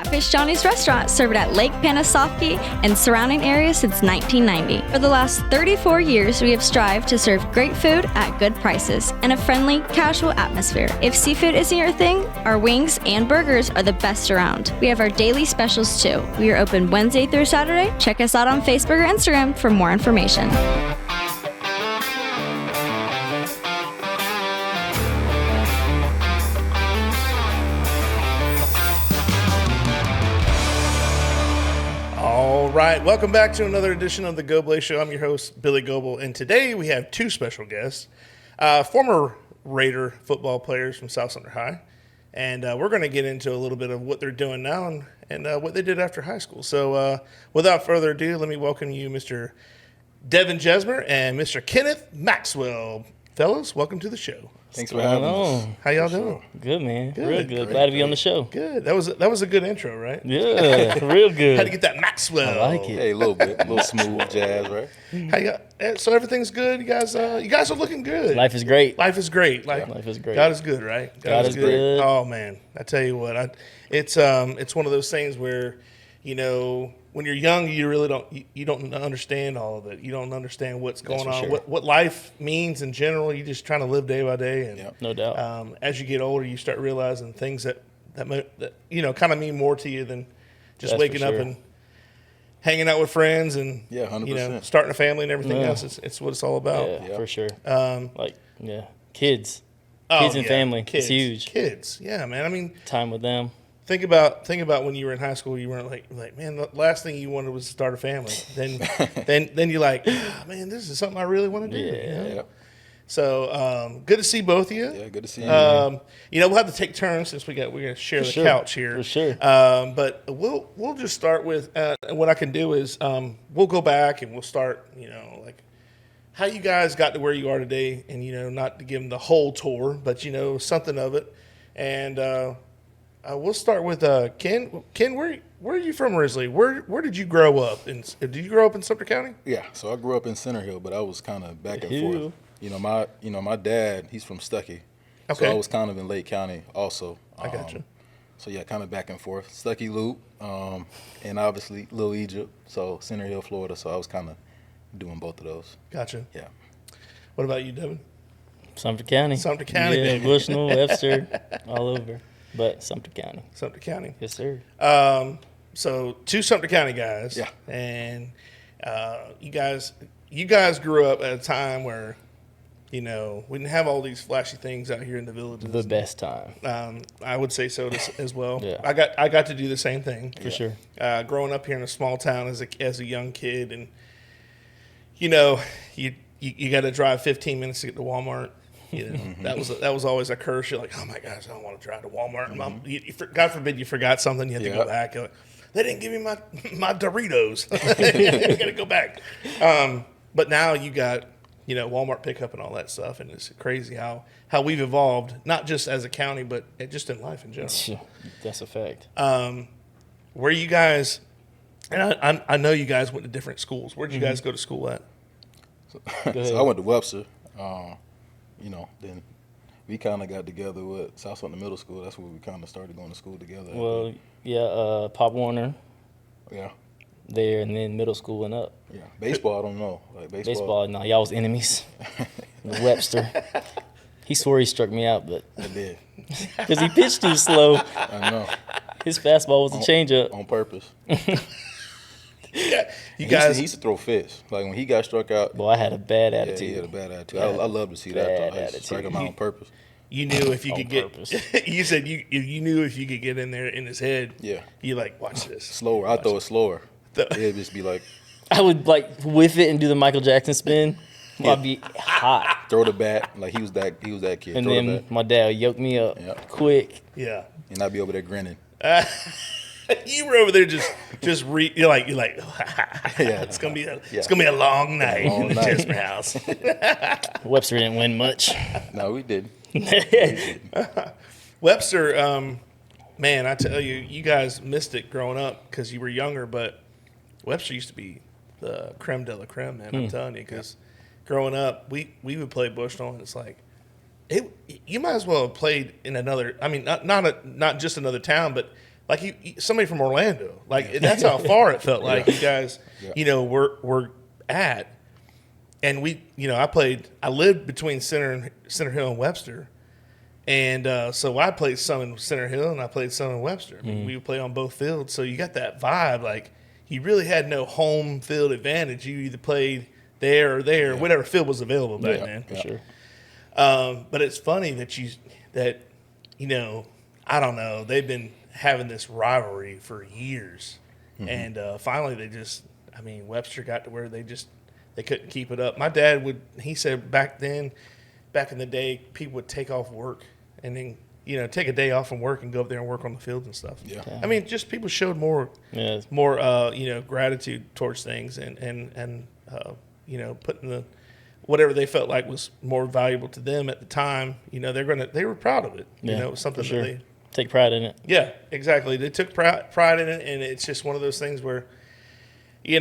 Catfish Johnny's Restaurant, served at Lake Panasoffkee and surrounding areas since 1990. For the last 34 years, we have strived to serve great food at good prices and a friendly, casual atmosphere. If seafood isn't your thing, our wings and burgers are the best around. We have our daily specials too. We are open Wednesday through Saturday. Check us out on Facebook or Instagram for more information. All right, welcome back to another edition of the Goblay Show. I'm your host, Billy Goble, and today we have two special guests, former Raider football players from South Center High, and we're going to get into a little bit of what they're doing now and what they did after high school. So without further ado, let me welcome you, Mr. Devyn Jessmer and Mr. Kenneth Maxwell. Fellas, welcome to the show. Thanks for having us. How y'all doing? Good, man. Good. Real good. Great, Glad to be on the show. Good. That was a good intro, right? Yeah, real good. Had to get that Maxwell. I like it. Hey, a little bit, a little smooth jazz, right? How you, so everything's good. You guys are looking good. Life is great. Life is great. Life is great. God is good, right? God is good. Oh man, I tell you what, it's one of those things where, you know, when you're young, you really don't understand all of it. You don't understand what's going on, sure. what life means in general. You're just trying to live day by day, and no doubt. As you get older, you start realizing things that you know kind of mean more to you than just That's waking for up sure. and hanging out with friends and 100%. you know, starting a family and everything else. It's what it's all about. Yeah, for sure. Kids. Oh, Kids and yeah, family. Kids, It's huge. Kids, yeah, man. I mean, Time with them. think about when you were in high school. You weren't like, man, the last thing you wanted was to start a family. Then you're like, oh, man, this is something I really want to do. Yeah. You know? Yeah. So good to see both of you. Yeah, good to see you. You know, we'll have to take turns since we're gonna share the sure. couch here. For sure. But we'll just start with what I can do is we'll go back and we'll start, you know, like how you guys got to where you are today, and you know, not to give them the whole tour, but you know, something of it. And we'll start with Ken. Ken, where are you from originally? Where did you grow up? Did you grow up in Sumter County? Yeah, so I grew up in Center Hill, but I was kind of back and Hill. forth. My dad, he's from Stuckey. Okay. So I was kind of in Lake County also. I got you. So yeah, kind of back and forth. Stuckey Loop, and obviously Little Egypt, so Center Hill, Florida. So I was kind of doing both of those. Gotcha. Yeah. What about you, Devyn? Sumter County. Sumter County, Yeah, baby. Bushnell, Webster, all over. But Sumter County. Sumter County. Yes, sir. So two Sumter County guys. Yeah. And you guys grew up at a time where, you know, we didn't have all these flashy things out here in the villages. The best time. I would say so as well. Yeah. I got to do the same thing. For sure. Growing up here in a small town as a young kid, and you know, you got to drive 15 minutes to get to Walmart. You know, that was always a curse. You're like, oh my gosh, I don't want to drive to Walmart. And God forbid you forgot something, you have to go back. You're like, they didn't give me my Doritos. You got to go back. But now you got, you know, Walmart pickup and all that stuff, and it's crazy how we've evolved, not just as a county, but just in life in general. That's a fact. Where you guys, and I know you guys went to different schools. Where did you guys go to school at? So I went to Webster. Then we kind of got together with South Sumter Middle School. That's where we kind of started going to school together. Well, yeah, Pop Warner Yeah. there, and then middle school and up. Yeah. Baseball, I don't know. Like Baseball, no, y'all was enemies. Webster. He swore he struck me out, but I did. because he pitched too slow. I know. His fastball was a changeup. On purpose. Yeah, He used to throw fists. Like when he got struck out. Boy, I had a bad Yeah, attitude. he had a bad attitude. I love to see that. Bad Though. I used to strike him out attitude. on purpose. You knew if you On could get. purpose. You said you knew if you could get in there in his head. Yeah. You like watch this. Slower. I throw it slower. The- It'd just be like I would like whiff it and do the Michael Jackson spin. I'd be hot. throw the bat. Like he was that kid. And throw the then bat. my dad would yoke me up Yeah. quick. Yeah. And I'd be over there grinning. You were over there you're like Yeah. it's gonna be a long night Long in the night. Jessmer house. Webster didn't win much. No, we didn't. Webster, man, I tell you, you guys missed it growing up because you were younger, but Webster used to be the creme de la creme, man. I'm telling you, because growing up, we would play Bushnell, and it's like, you might as well have played in another. I mean, not just another town, but like somebody from Orlando. Like that's how far it felt like you guys, were at. And I lived between Center Hill and Webster. And so I played some in Center Hill and I played some in Webster. I mean, we would play on both fields. So you got that vibe. Like, you really had no home field advantage. You either played there or there, whatever field was available back then. For sure. But it's funny that I don't know, they've been having this rivalry for years. And finally Webster got to where they couldn't keep it up. My dad he said back in the day, people would take off work and then, take a day off from work and go up there and work on the fields and stuff. Yeah. I mean, just people showed more gratitude towards things and putting whatever they felt like was more valuable to them at the time. They were proud of it. It was something that they take pride in it. Yeah, exactly. They took pride in it, and it's just one of those things where, it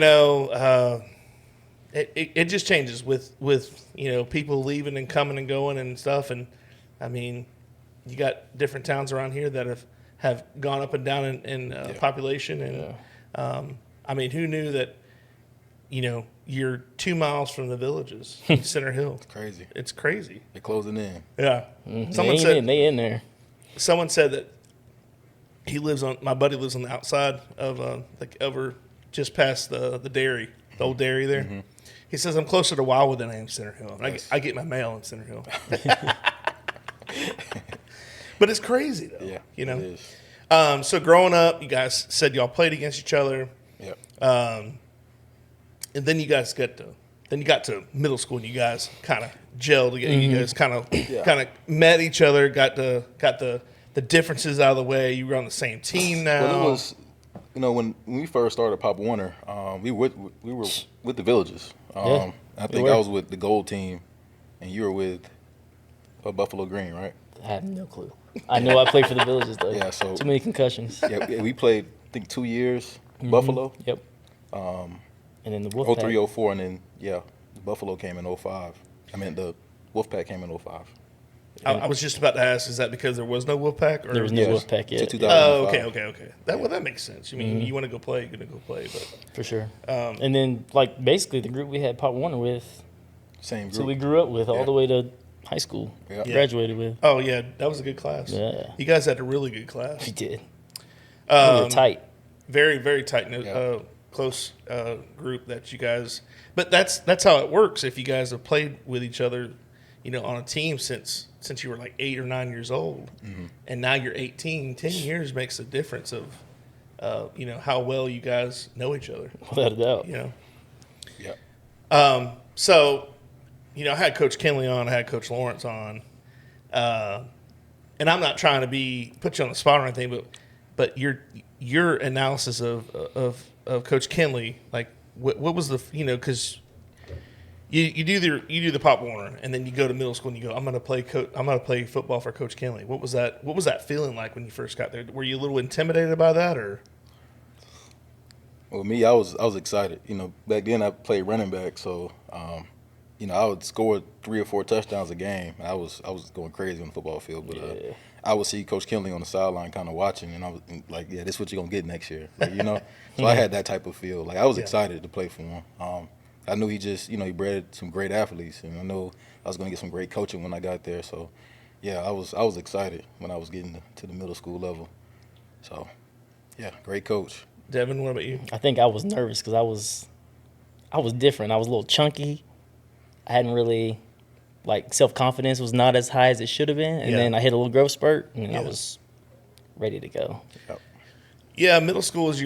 just changes with people leaving and coming and going and stuff. And I mean, you got different towns around here that have gone up and down in population. And I mean, who knew that you're 2 miles from the villages in Center Hill? It's crazy. It's crazy. They're closing in. Yeah. They in there. Someone said that my buddy lives on the outside of over just past the dairy, the old dairy there. Mm-hmm. He says, I'm closer to Wildwood than I am Center Hill. And I get my mail in Center Hill. But it's crazy, though. Yeah, it is. So growing up, you guys said y'all played against each other. Yep. And then you guys got to middle school, and you guys kind of gelled together. You guys kind of met each other, got the differences out of the way. You were on the same team now. Well, it was, when we first started Pop Warner, we were with the Villages. I think I was with the Gold team, and you were with Buffalo Green, right? I had no clue. I know I played for the Villages, though. Yeah, so too many concussions. Yeah, we played, I think, 2 years, Buffalo. Yep. And then the Wolfpack. 03, 04, and then, Buffalo came in 05. I mean, the Wolfpack came in 05. I was just about to ask, is that because there was no Wolfpack? Or? There was no Wolfpack yet. Oh, okay. That makes sense. I mean, you want to go play, you're going to go play. But for sure. And then, basically, the group we had Pop Warner with. Same group. So we grew up with all the way to high school. Yeah. Graduated with. Oh, yeah. That was a good class. Yeah. You guys had a really good class. We did. We were tight. Very, very tight, close group that you guys. But that's how it works. If you guys have played with each other, on a team since you were like 8 or 9 years old, and now you're 18. 10 years makes a difference of, how well you guys know each other. Without a doubt. Yeah. So, I had Coach Kinley on, I had Coach Lawrence on, and I'm not trying to put you on the spot or anything, but your analysis of Coach Kinley, like what was the because you do the Pop Warner and then you go to middle school and you go, I'm gonna play football for Coach Kinley. What was that feeling like when you first got there? Were you a little intimidated by that or? Well, me, I was excited. Back then I played running back, so I would score 3 or 4 touchdowns a game. I was going crazy on the football field, but I would see Coach Kinley on the sideline kind of watching, and I was like, yeah, this is what you're going to get next year. So I had that type of feel. Like, I was excited to play for him. I knew he just, he bred some great athletes, and I know I was going to get some great coaching when I got there. So, yeah, I was excited when I was getting to the middle school level. So, yeah, great coach. Devyn, what about you? I think I was nervous because I was different. I was a little chunky. I hadn't really, self-confidence was not as high as it should have been. And then I hit a little growth spurt, and I was ready to go. Yep. Yeah, middle school is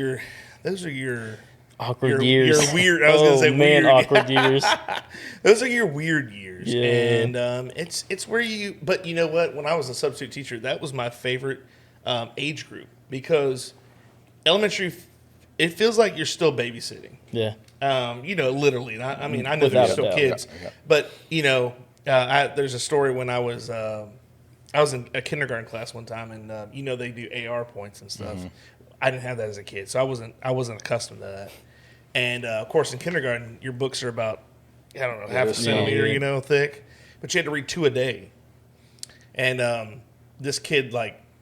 those are your awkward years. Your weird. I was gonna say weird. Awkward years. Those are your weird years. Yeah. And it's where you. But you know what? When I was a substitute teacher, that was my favorite age group because elementary. It feels like you're still babysitting. Yeah. Literally. I mean, I know they're still kids, but there's a story when I was in a kindergarten class one time, and they do AR points and stuff. Mm-hmm. I didn't have that as a kid, so I wasn't accustomed to that. And of course, in kindergarten, your books are about half a centimeter, thick, but you had to read 2 a day. And this kid,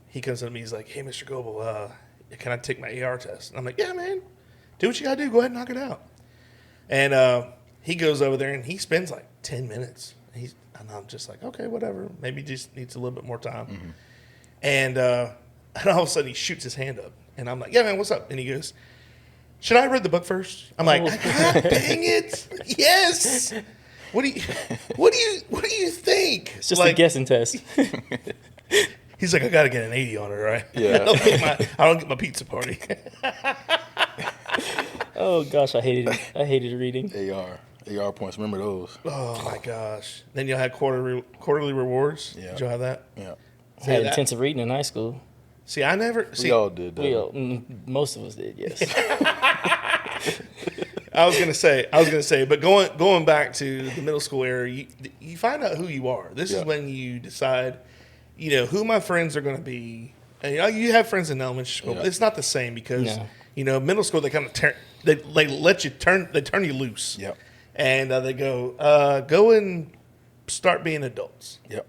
he comes up to me, he's like, "Hey, Mr. Goble, can I take my AR test? And I'm like, yeah, man, do what you got to do. Go ahead and knock it out. And he goes over there and he spends like 10 minutes. And I'm just like, okay, whatever. Maybe he just needs a little bit more time. Mm-hmm. And all of a sudden he shoots his hand up. And I'm like, yeah, man, what's up? And he goes, should I read the book first? I'm like, God dang it. Yes. What do you think? It's just like, a guessing test. He's like, I got to get an 80 on it, right? Yeah. I don't get my pizza party. Oh gosh, I hated reading. AR points. Remember those? Oh my gosh. Then you'll have quarterly rewards. Yeah. Did you have that? Yeah. I had intensive reading in high school. See, I never. We all did that. Most of us did, yes. I was gonna say, but going back to the middle school era, you find out who you are. This is when you decide, who my friends are going to be. And you have friends in elementary school, but it's not the same because middle school they kind of they let you turn you loose. Yep. And they go and start being adults. Yep.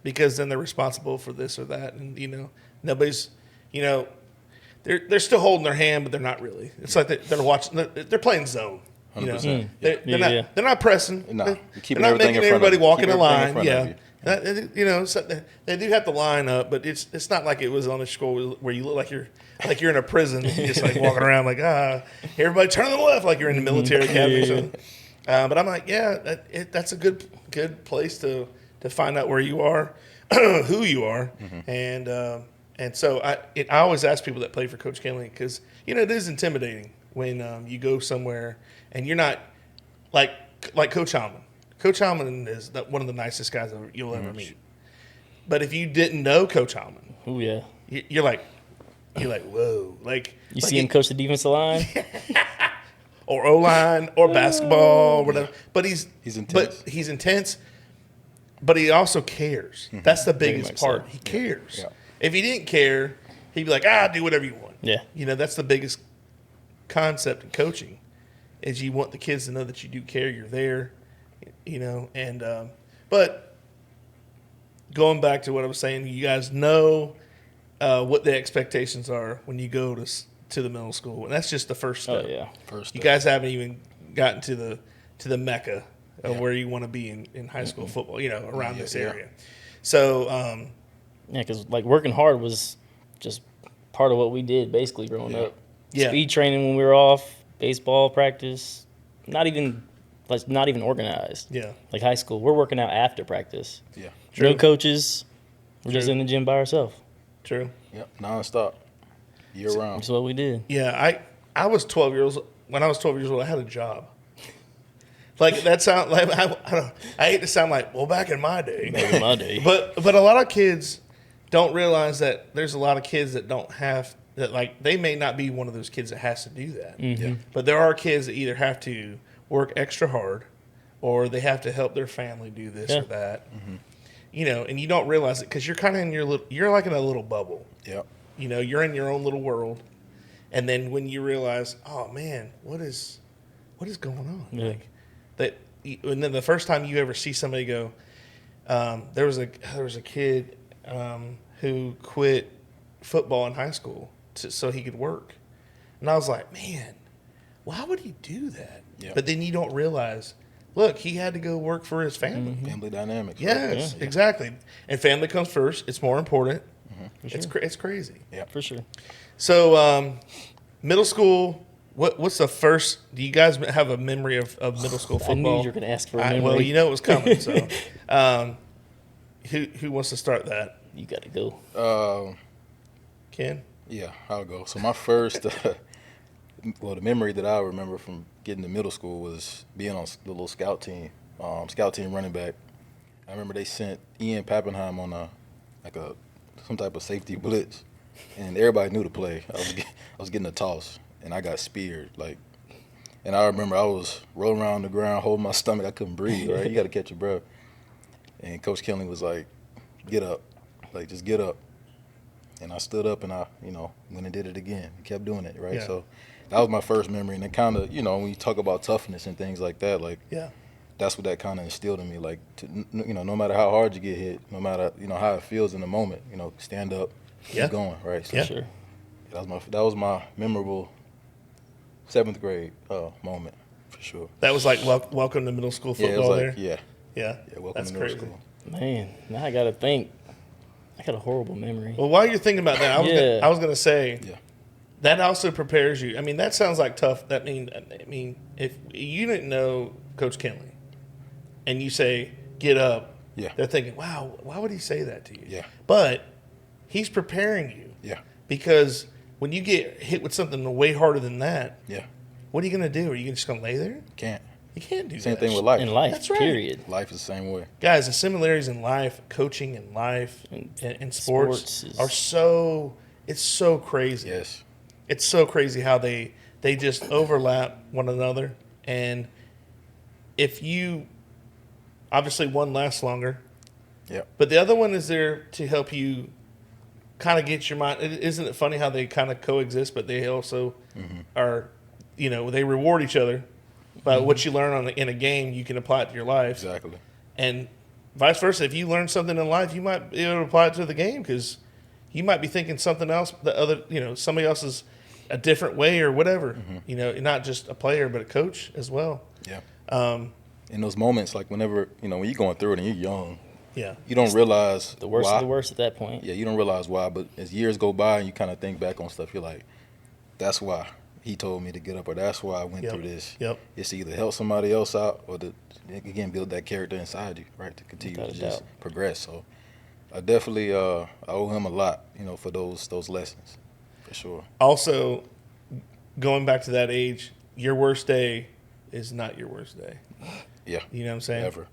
Because then they're responsible for this or that, and nobody's, they're still holding their hand, but they're not really. It's like they're watching, they're playing zone. 100%. They're not pressing. No, They're keeping not everything making in front everybody of you. walk Keep in a everything in line. front of Yeah. So they do have to line up, but it's not like it was on a school where you look like you're in a prison, just like walking around like everybody turn to the left like you're in the military academy. So, but I'm like, that's a good place to find out where you are, who you are, and so I always ask people that play for Coach Kinley because it is intimidating when you go somewhere and you're not like Coach Hallman. Coach Hallman is one of the nicest guys you'll ever meet. But if you didn't know Coach Hallman, Oh yeah, you're like whoa, you see him coach the defensive line. or O-line or basketball or whatever. But he's intense. But he's intense. But he also cares. That's the biggest much part. so. He cares. Yeah. If he didn't care, he'd be like, do whatever you want. Yeah. That's the biggest concept in coaching is you want the kids to know that you do care, you're there, and but going back to what I was saying, you guys know what the expectations are when you go to the middle school, and that's just the first step. Oh yeah. First You step. guys haven't even gotten to the mecca of where you want to be in high school football, around this area. So, Yeah, because working hard was just part of what we did basically growing up. Yeah. Speed training when we were off, baseball practice, not even organized. Yeah. Like high school, we're working out after practice. Yeah. True. No coaches. We're just True. in the gym by ourselves. True. Yep. Non-stop. Year round. That's what we did. Yeah, I was 12 years old. When I was 12 years old, I had a job. Like that sound like I hate to sound like back in my day. Back in my day. But a lot of kids don't realize that there's a lot of kids that don't have that. They may not be one of those kids that has to do that. Yeah. But there are kids that either have to work extra hard, or they have to help their family do this or that. And you don't realize it because you're kind of in you're like in a little bubble. Yep. You're in your own little world, and then when you realize, oh man, what is going on? Yeah. And then the first time you ever see somebody go, there was a kid who quit football in high school so he could work, and I was like, man, why would he do that? Yeah. But then you don't realize, look, he had to go work for his family. Family dynamics. right? Yes, exactly. And family comes first. It's more important. For sure. It's crazy. Yeah. For sure. So, middle school. What's the first? Do you guys have a memory of middle school football? I knew you were going to ask for a memory. Well, it was coming. So, who wants to start that? You got to go. Ken? Yeah, I'll go. So my first, the memory that I remember from getting to middle school was being on the little scout team running back. I remember they sent Ian Pappenheim on some type of safety blitz, and everybody knew the play. I was getting a toss, and I got speared. And I remember I was rolling around on the ground, holding my stomach. I couldn't breathe. Right, you got to catch your breath. And Coach Kinley was like, "Get up, just get up." And I stood up and I, went and did it again. Kept doing it, right? Yeah. So that was my first memory. And it kind of, when you talk about toughness and things like that, that's what that kind of instilled in me. No matter how hard you get hit, no matter, how it feels in the moment, stand up, keep going, right? So Yeah. Sure. That was my memorable 7th grade moment for sure. That was like welcome to middle school football there. Yeah. Yeah, Welcome that's to middle crazy. school. Man, now I got to think. I got a horrible memory. Well, while you're thinking about that, I was gonna say Yeah. that also prepares you. I mean, that sounds like tough. I mean, if you didn't know Coach Kinley, and you say get up, Yeah. they're thinking, wow, why would he say that to you? Yeah. But he's preparing you. Yeah. Because when you get hit with something way harder than that, Yeah. what are you gonna do? Are you just gonna lay there? Can't. You can't do Same that. thing with life. In life, That's right. period. Life is the same way. Guys, the similarities in life, coaching in life, and sports sports is- are it's so crazy. Yes. It's so crazy how they just overlap one another. And if you, obviously one lasts longer, Yep. but the other one is there to help you kind of get your mind. Isn't it funny how they kind of coexist, but they also are, they reward each other. But what you learn in a game, you can apply it to your life. Exactly. And vice versa. If you learn something in life, you might be able to apply it to the game because you might be thinking something else, somebody else is a different way or whatever. Not just a player, but a coach as well. Yeah. In those moments, like whenever, when you're going through it and you're young, Yeah. you don't realize The worst why. of the worst at that point. Yeah, you don't realize why. But as years go by and you kind of think back on stuff, you're like, that's why he told me to get up, or that's why I went Yep. through this. Yep. It's to either help somebody else out or to, again, build that character inside you, right, to continue Without to a just doubt. progress. So I definitely I owe him a lot, for those lessons, for sure. Also, going back to that age, your worst day is not your worst day. Yeah. You know what I'm saying? Ever.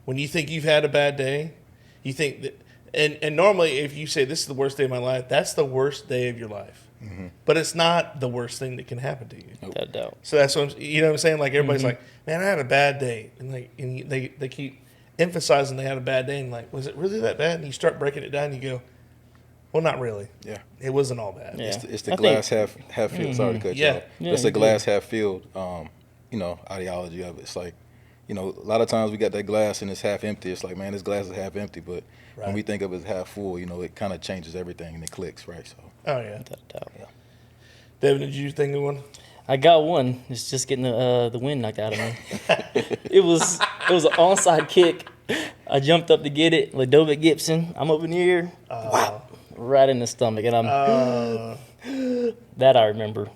When you think you've had a bad day, you think that, and normally if you say this is the worst day of my life, that's the worst day of your life. But it's not the worst thing that can happen to you. Without a doubt. So that's what you know what I'm saying? Like everybody's like, man, I had a bad day. And they keep emphasizing they had a bad day and like, was it really that bad? And you start breaking it down and you go, well, not really. Yeah. It wasn't all bad. Yeah. It's the I glass think- half filled. Sorry to cut you Yeah. off. Yeah, It's you the good. glass half filled, ideology of it. It's like, a lot of times we got that glass and it's half empty. It's like, man, this glass is half empty. But Right. when we think of it as half full, it kind of changes everything and it clicks, right? So, Oh, yeah. Without a doubt. Devin, did you think of one? I got one. It's just getting the wind knocked out of me. It was an onside kick. I jumped up to get it. Ladovic Gibson. I'm up in the air. Wow. Right in the stomach. And that I remember.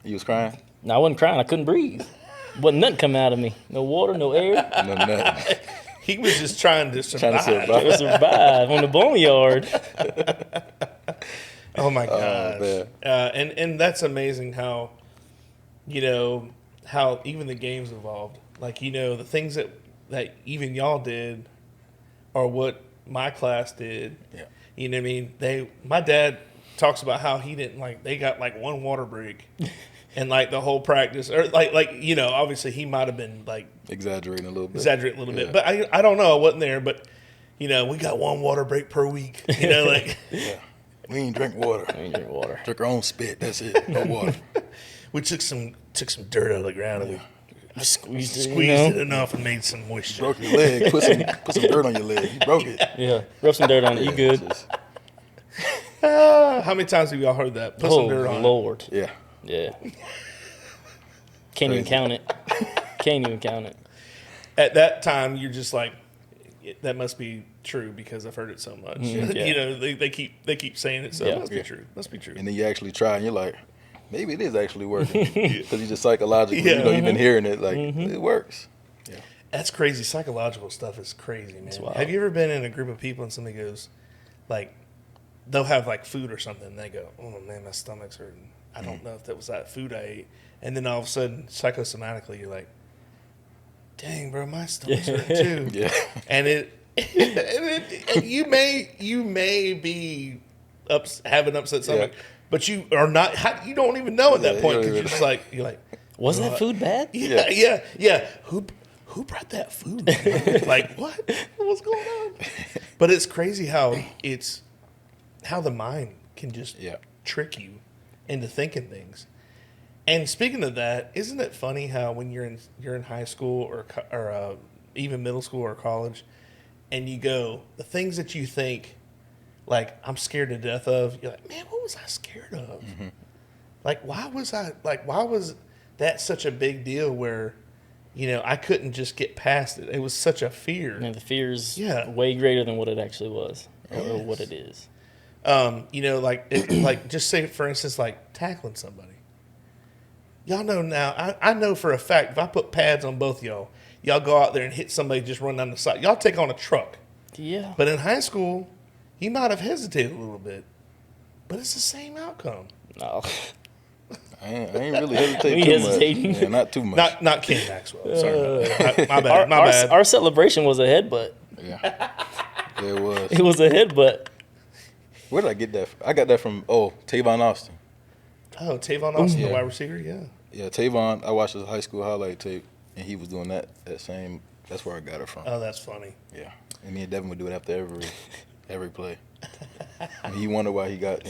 you was crying? No, I wasn't crying. I couldn't breathe. Wasn't nothing coming out of me. No water, no air. No, nothing. He was just trying to survive. I survived on the boneyard. Oh my gosh! man. And that's amazing how, how even the games evolved. Like the things that even y'all did, or what my class did. Yeah. You know what I mean? My dad talks about how he didn't they got one water break, and the whole practice, or obviously he might have been Exaggerating a little bit. exaggerate a little bit, Yeah. but I don't know. I wasn't there, but we got one water break per week. Yeah. We ain't drink water. I didn't drink water. Drink our own spit. That's it. No water. We took some dirt out of the ground and we Squeezed it, squeezed it enough and made some moisture. Broke your leg. Put some dirt on your leg. You broke it. Yeah. Rub some dirt on it. You good? Just- How many times have y'all heard that? Put some dirt on it. Lord. yeah. Yeah. Can't even Crazy. count it. Can't even count it. At that time, you're just like, that must be true because I've heard it so much. Yeah. They keep saying it, so Yeah. it must be true. Must be true. And then you actually try and you're like, maybe it is actually working. Because you just psychologically, Yeah. you've been hearing it. Like, it works. Yeah. That's crazy. Psychological stuff is crazy, man. wild. Have you ever been in a group of people and somebody goes, they'll have food or something and they go, oh man, my stomach's hurting. I don't know if that was that food I ate. And then all of a sudden, psychosomatically, you're like, dang, bro, my stomach's hurting too. Yeah. And and you may be have an upset stomach, Yeah. but you are not. You don't even know at that Yeah, point you don't because even- you're like, Was that food bad? yeah. Who brought that food? Like what? What's going on? But it's crazy how the mind can just Yeah. trick you into thinking things. And speaking of that, isn't it funny how when you're in high school or even middle school or college, and you go, the things that you think like I'm scared to death of. You're like, man, what was I scared of? Mm-hmm. Like, why was that such a big deal where, I couldn't just get past it? It was such a fear. And the fear is way greater than what it actually was or what it is. Like just say, for instance, like tackling somebody. Y'all know now, I know for a fact, if I put pads on both y'all go out there and hit somebody, just run down the side. Y'all take on a truck. Yeah. But in high school, you might have hesitated a little bit. But it's the same outcome. No. I ain't really hesitating We too hesitating. much. Yeah, not too much. Not Ken Maxwell. Sorry. My bad. Our celebration was a headbutt. Yeah. It was. It was a headbutt. Where did I get that from? I got that from, Tavon Austin. Oh, Tavon Austin, Yeah. the wide receiver? Yeah. Yeah, Tavon, I watched his high school highlight tape, and he was doing that same, that's where I got it from. Oh, that's funny. Yeah. And me and Devyn would do it after every play. And he wondered why he got,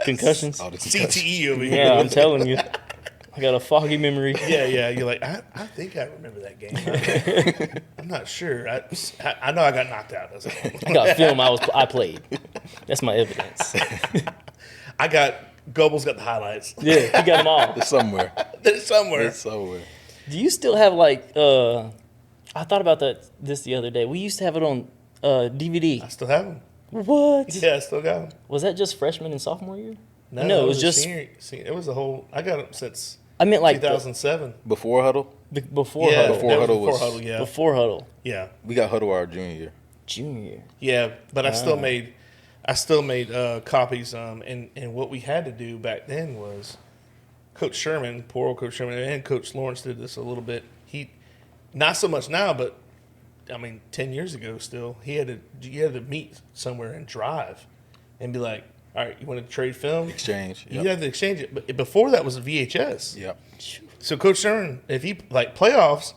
Concussions. all the concussions. CTE over here. Yeah, I'm telling you. I got a foggy memory. Yeah. You're like, I think I remember that game. I'm not sure. I know I got knocked out. That's all. I got film I played. That's my evidence. Goble's got the highlights. Yeah, he got them all. It's somewhere. They're somewhere. It's somewhere. Do you still have I thought about this the other day. We used to have it on DVD. I still have them. What? Yeah, I still got them. Was that just freshman and sophomore year? No, it was just senior. It was the whole. I got them since I meant like 2007. Before Huddle? before Yeah, Huddle. Before that Huddle was was- before Huddle. Yeah, Before Huddle. yeah, We got Huddle our junior year. Junior year. yeah. But I still made copies. And what we had to do back then was Coach Sherman, poor old Coach Sherman, and Coach Lawrence did this a little bit. He, not so much now, but I mean, 10 years ago still, you had to meet somewhere and drive and be like, all right, you want to trade film? Exchange. You had to exchange it. But before that was a VHS. Yep. So Coach Sherman, if he, like playoffs,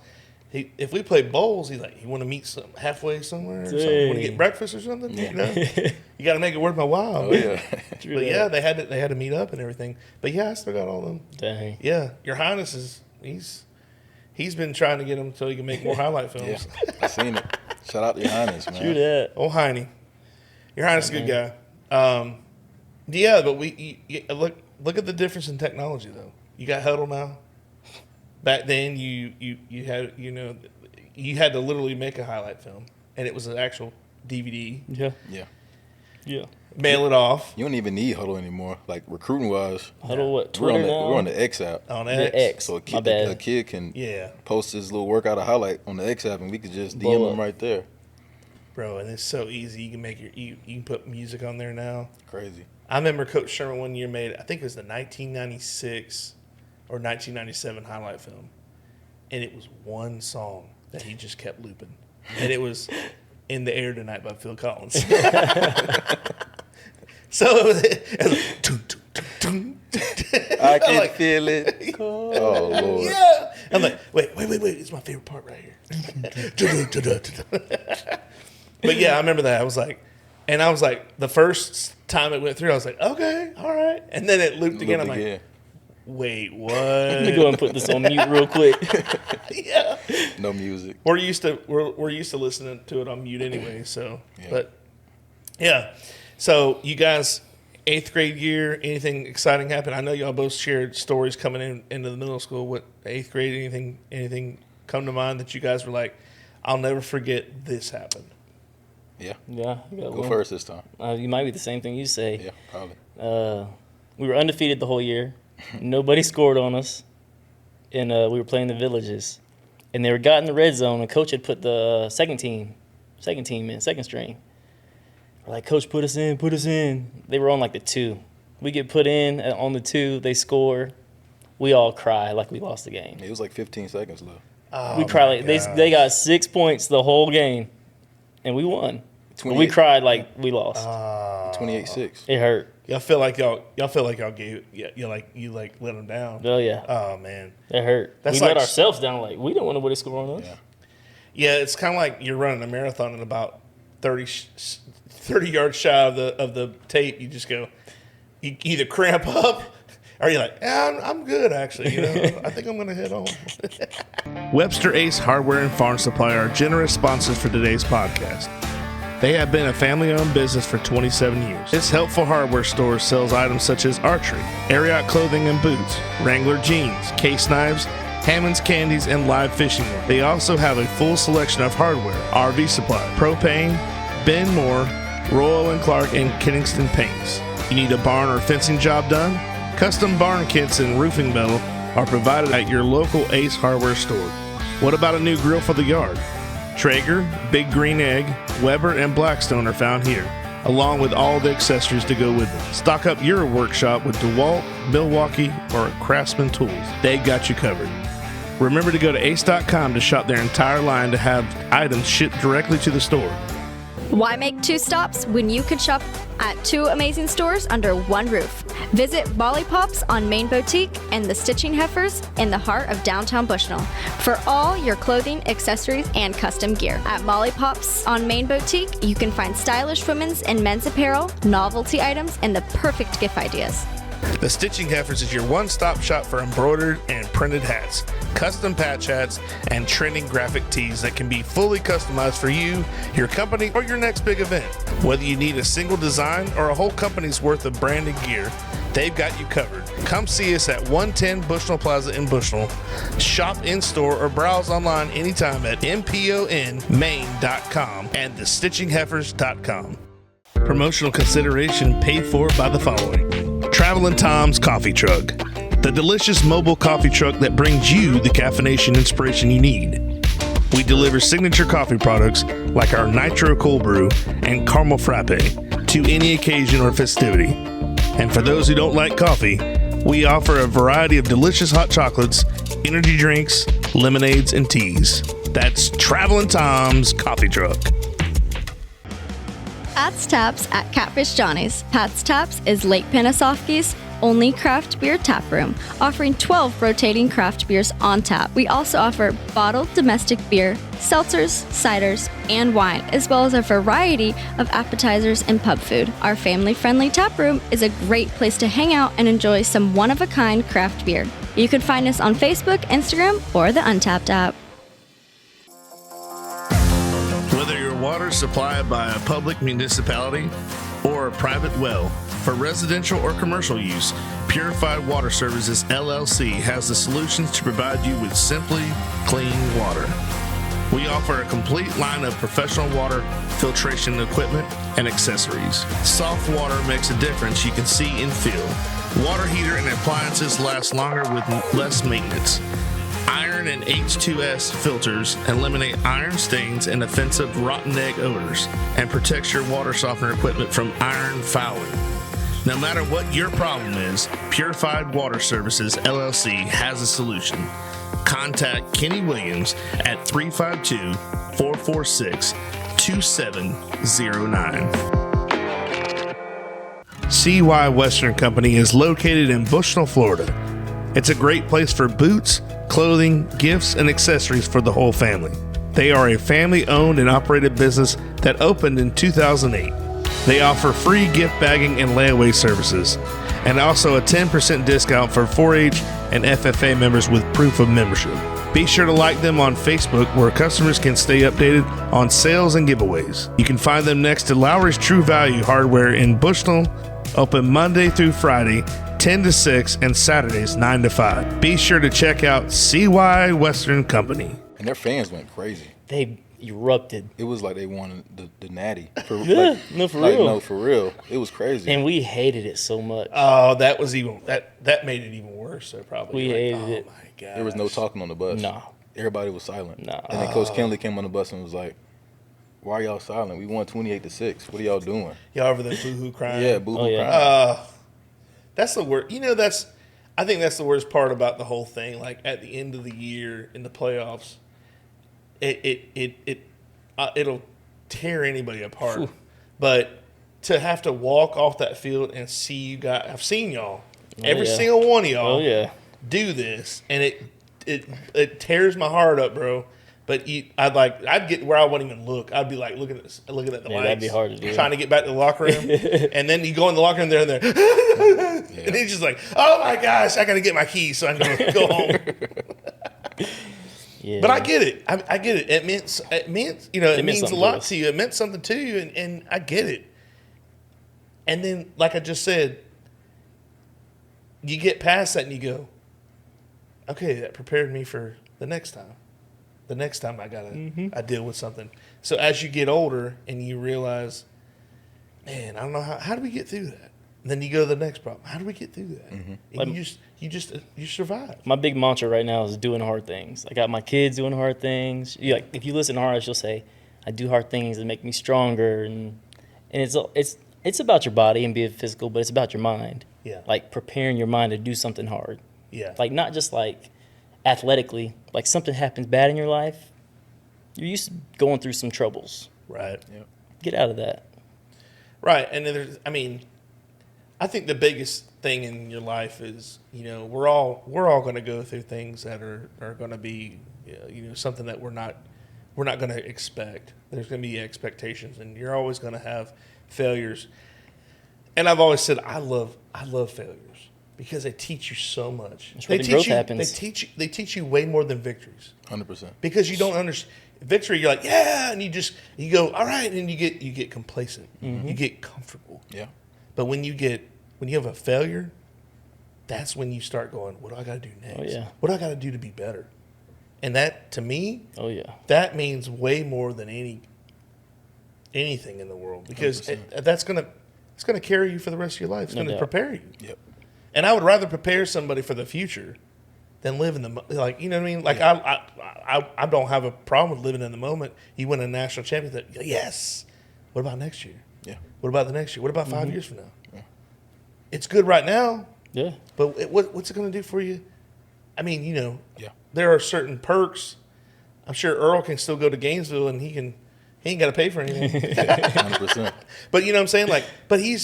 if we play bowls, he's like, you want to meet halfway somewhere or something? You want to get breakfast or something? You got to make it worth my while. Oh, yeah. But yeah, they had to meet up and everything. But yeah, I still got all them. Dang. Yeah, Your Highness he's been trying to get them so he can make more highlight films. Yeah. I seen it. Shout out to Your Highness, man. True that. Oh, Heine. Your Highness is a good guy. Yeah, but look at the difference in technology, though. You got Huddle now. Back then, you had you had to literally make a highlight film, and it was an actual DVD. Yeah. Yeah. Yeah. Mail it off You don't even need Huddle anymore. Like, recruiting-wise, Huddle what? we're Twitter on now? the X app. on The X. X. So My bad. a kid can Yeah, post his little workout or highlight on the X app, and we could just Blow DM up. him right there. bro, and it's so easy. You can make you can put music on there now. Crazy. I remember Coach Sherman one year made, I think it was the 1996 or 1997 highlight film, and it was one song that he just kept looping, and it was "In the Air Tonight" by Phil Collins. So it was like, dun, dun, dun, dun. I can like, feel it. Oh, Lord. yeah. I'm like, wait, it's my favorite part right here. But yeah, I remember that. I was like, the first time it went through, I was like, okay, all right. And then it looped again. I'm like, wait, what? Let me go and put this on mute real quick. Yeah. No music. We're used to listening to it on mute anyway. So, Yeah. But yeah. So you guys, 8th grade year, anything exciting happen? I know y'all both shared stories coming into the middle school. What 8th grade? Anything come to mind that you guys were like, I'll never forget this happened? Yeah. Yeah. I got Go one. first this time. You might be the same thing you say. Yeah, probably. We were undefeated the whole year. Nobody scored on us. And we were playing the Villages. And they got in the red zone, and Coach had put the second team in, second string. We're like, Coach, put us in. They were on like the 2. We get put in on the 2. They score. We all cry like we lost the game. It was like 15 seconds left. Oh, We cry like my they got 6 points the whole game, and we won. But we 28 cried like we lost. 28-6. It hurt. Y'all feel like y'all gave you let them down. Oh yeah, Oh man. it hurt. That's we let like- ourselves down. Like we didn't want nobody to score on us. Yeah. Yeah, it's kind of like you're running a marathon and about 30 yards shy of the tape. You just go, you either cramp up or you're like, yeah, I'm good actually. I think I'm going to head home. Webster Ace Hardware and Farm Supply are generous sponsors for today's podcast. They have been a family-owned business for 27 years. This helpful hardware store sells items such as archery, Ariat clothing and boots, Wrangler jeans, case knives, Hammond's candies, and live fishing gear. They also have a full selection of hardware, RV supply, propane, Ben Moore, Royal & Clark, and Kingston paints. You need a barn or fencing job done? Custom barn kits and roofing metal are provided at your local Ace Hardware store. What about a new grill for the yard? Traeger, Big Green Egg, Weber, and Blackstone are found here, along with all the accessories to go with them. Stock up your workshop with DeWalt, Milwaukee, or Craftsman tools. They got you covered. Remember to go to ace.com to shop their entire line to have items shipped directly to the store. Why make two stops when you could shop at two amazing stores under one roof? Visit Lollipops on Main Boutique and the Stitching Heifers in the heart of downtown Bushnell for all your clothing, accessories, and custom gear. At Lollipops on Main Boutique, you can find stylish women's and men's apparel, novelty items, and the perfect gift ideas. The Stitching Heifers is your one-stop shop for embroidered and printed hats, custom patch hats, and trending graphic tees that can be fully customized for you, your company, or your next big event. Whether you need a single design or a whole company's worth of branded gear, they've got you covered. Come see us at 110 Bushnell Plaza in Bushnell. Shop in-store or browse online anytime at mponmaine.com and thestitchingheifers.com. Promotional consideration paid for by the following. Travelin' Tom's Coffee Truck, the delicious mobile coffee truck that brings you the caffeination inspiration you need. We deliver signature coffee products like our Nitro Cold Brew and Caramel Frappe to any occasion or festivity. And for those who don't like coffee, we offer a variety of delicious hot chocolates, energy drinks, lemonades, and teas. That's Travelin' Tom's Coffee Truck. Pat's Taps at Catfish Johnny's. Pat's Taps is Lake Panasoffke's only craft beer tap room, offering 12 rotating craft beers on tap. We also offer bottled domestic beer, seltzers, ciders, and wine, as well as a variety of appetizers and pub food. Our family-friendly tap room is a great place to hang out and enjoy some one-of-a-kind craft beer. You can find us on Facebook, Instagram, or the Untapped app. Whether your water is supplied by a public municipality or a private well, for residential or commercial use, Purified Water Services LLC has the solutions to provide you with simply clean water. We offer a complete line of professional water filtration equipment and accessories. Soft water makes a difference you can see and feel. Water heater and appliances last longer with less maintenance. Iron and H2S filters eliminate iron stains and offensive rotten egg odors and protects your water softener equipment from iron fouling. No matter what your problem is, Purified Water Services LLC has a solution. Contact Kenny Williams at 352-446-2709. CY Western Company is located in Bushnell, Florida. It's a great place for boots, clothing, gifts, and accessories for the whole family. They are a family-owned and operated business that opened in 2008. They offer free gift bagging and layaway services, and also a 10% discount for 4-H and FFA members with proof of membership. Be sure to like them on Facebook, where customers can stay updated on sales and giveaways. You can find them next to Lowry's True Value Hardware in Bushnell, open Monday through Friday, 10 to 6, and Saturdays 9 to 5. Be sure to check out CY Western Company. And their fans went crazy. They erupted. It was like they wanted the natty. For real. No, for real. It was crazy. And we hated it so much. Oh, that was even that made it even worse. So probably we hated it. Oh my god, there was no talking on the bus. No. Everybody was silent. No. And then Coach Kenley came on the bus and was like, "Why are y'all silent? We won 28-6. What are y'all doing?" Y'all over there boo-hoo crying? Yeah, boo-hoo yeah. crying. That's the worst. You know, I think that's the worst part about the whole thing. Like at the end of the year in the playoffs, it'll tear anybody apart. Whew. But to have to walk off that field and see you guys, I've seen y'all, every yeah. single one of y'all, do this, and it tears my heart up, bro. But I'd get where I wouldn't even look. I'd be like looking at the lights. That'd be hard to do. Trying to get back to the locker room, and then you go in the locker room there, and he's just like, "Oh my gosh, I got to get my keys so I can go home." Yeah. But I get it. I get it. It means it means a something lot to us. to you. It meant something to you, and I get it. And then, like I just said, you get past that and you go, okay, that prepared me for the next time. The next time I deal with something. So as you get older and you realize, man, I don't know how do we get through that? And then you go to the next problem. How do we get through that? And you survive. My big mantra right now is doing hard things. I got my kids doing hard things. If you listen to Horace, you'll say, I do hard things that make me stronger. And it's about your body and being physical, but it's about your mind. Yeah. Like preparing your mind to do something hard. Yeah. Like not just like athletically, like something happens bad in your life. You're used to going through some troubles. Right. Yep. Get out of that. Right. And then I think the biggest thing in your life is, we're all going to go through things that are going to be, something that we're not going to expect. There's going to be expectations, and you're always going to have failures. And I've always said I love failures because they teach you so much. That's where the growth happens. They teach you way more than victories. 100%. Because you don't understand victory. You're like, yeah, and you go, all right, and you get complacent. You get comfortable. Yeah. But when you have a failure, that's when you start going, what do I got to do next? Oh, yeah. What do I got to do to be better? And that, to me, Oh, yeah. that means way more than anything in the world, because 100%. that's gonna carry you for the rest of your life. It's No gonna doubt. prepare you. Yep. And I would rather prepare somebody for the future than live in the like. You know what I mean? Like I don't have a problem with living in the moment. You win a national championship. Yes. What about next year? Yeah. What about the next year? What about 5 years from now? Yeah. It's good right now, Yeah. but what's it going to do for you? I mean, Yeah. there are certain perks. I'm sure Earl can still go to Gainesville and he ain't got to pay for anything. 100%. But you know what I'm saying? Like, but he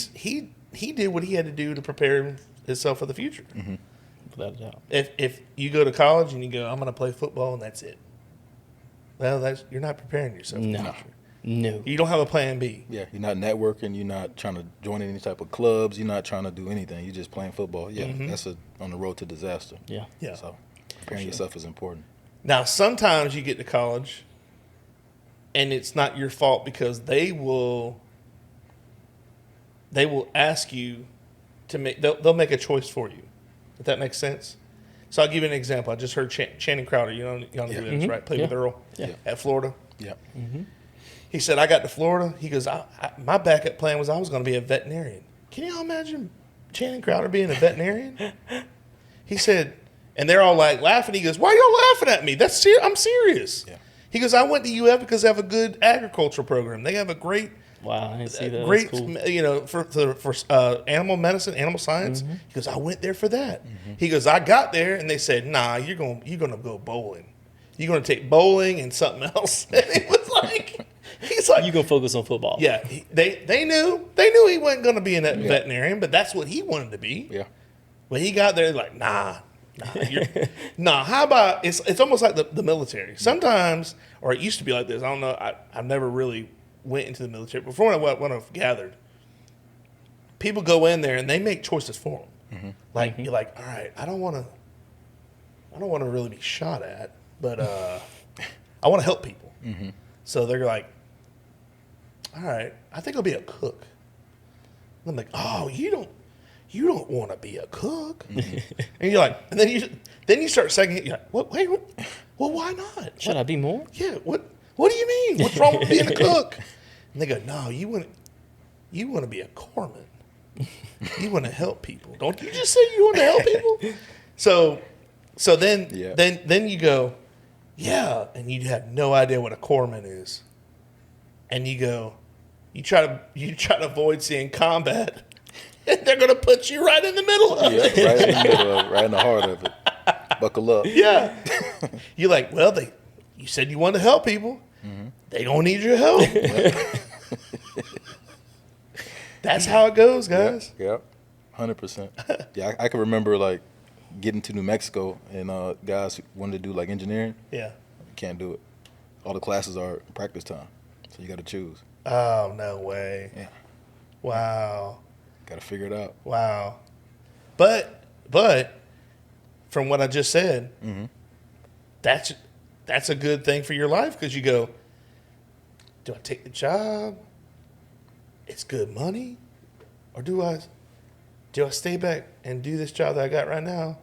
did what he had to do to prepare himself for the future. Without a doubt. If you go to college and you go, I'm going to play football and that's it. Well, you're not preparing yourself for the No. future. No. You don't have a plan B. Yeah, you're not networking. You're not trying to join any type of clubs. You're not trying to do anything. You're just playing football. Yeah, that's on the road to disaster. Yeah. Yeah. So preparing yourself is important. Now, sometimes you get to college and it's not your fault because they will ask you to they'll make a choice for you. If that makes sense. So I'll give you an example. I just heard Channing Crowder, you know who that is, right? Played with Earl at Florida. Yeah. He said, I got to Florida. He goes, my backup plan was I was going to be a veterinarian. Can y'all imagine Channing Crowder being a veterinarian? He said, and they're all like laughing. He goes, why y'all laughing at me? I'm serious. Yeah. He goes, I went to UF because they have a good agricultural program. They have a great, Wow. I didn't see that. great, That's cool. for animal medicine, animal science. He goes, I went there for that. He goes, I got there and they said, nah, you're gonna go bowling. You're gonna take bowling and something else. And it was like, he's like, You gonna focus on football. yeah. They knew he wasn't gonna be a veterinarian, but that's what he wanted to be. Yeah. When he got there, like, nah. How about it's almost like the military. Sometimes, or it used to be like this. I don't know. I've never really went into the military. But from what I've gathered, people go in there and they make choices for them. Like you're like, all right, I don't want to really be shot at, but I want to help people. So they're like, all right, I think I'll be a cook. And I'm like, oh, you don't want to be a cook. And you're like, and then you start second. You're like, what? Wait, what? Well, why not? Should I be more? Yeah. What do you mean? What's wrong with being a cook? And they go, no, you want to be a corpsman. You want to help people. Don't you just say you want to help people? So then you go, yeah, and you have no idea what a corpsman is. And you go, you try to avoid seeing combat. And they're going to put you right in the middle of it. Right in the middle of it, right in the heart of it. Buckle up. Yeah. You're like, well, you said you wanted to help people. They don't need your help. That's how it goes, guys. Yep. 100%. Yeah, I can remember like getting to New Mexico and guys who wanted to do like engineering. Yeah. You can't do it. All the classes are practice time, so you got to choose. Oh, no way. Yeah. Wow. Got to figure it out. Wow. But from what I just said, that's a good thing for your life because you go, do I take the job? It's good money, or do I stay back and do this job that I got right now,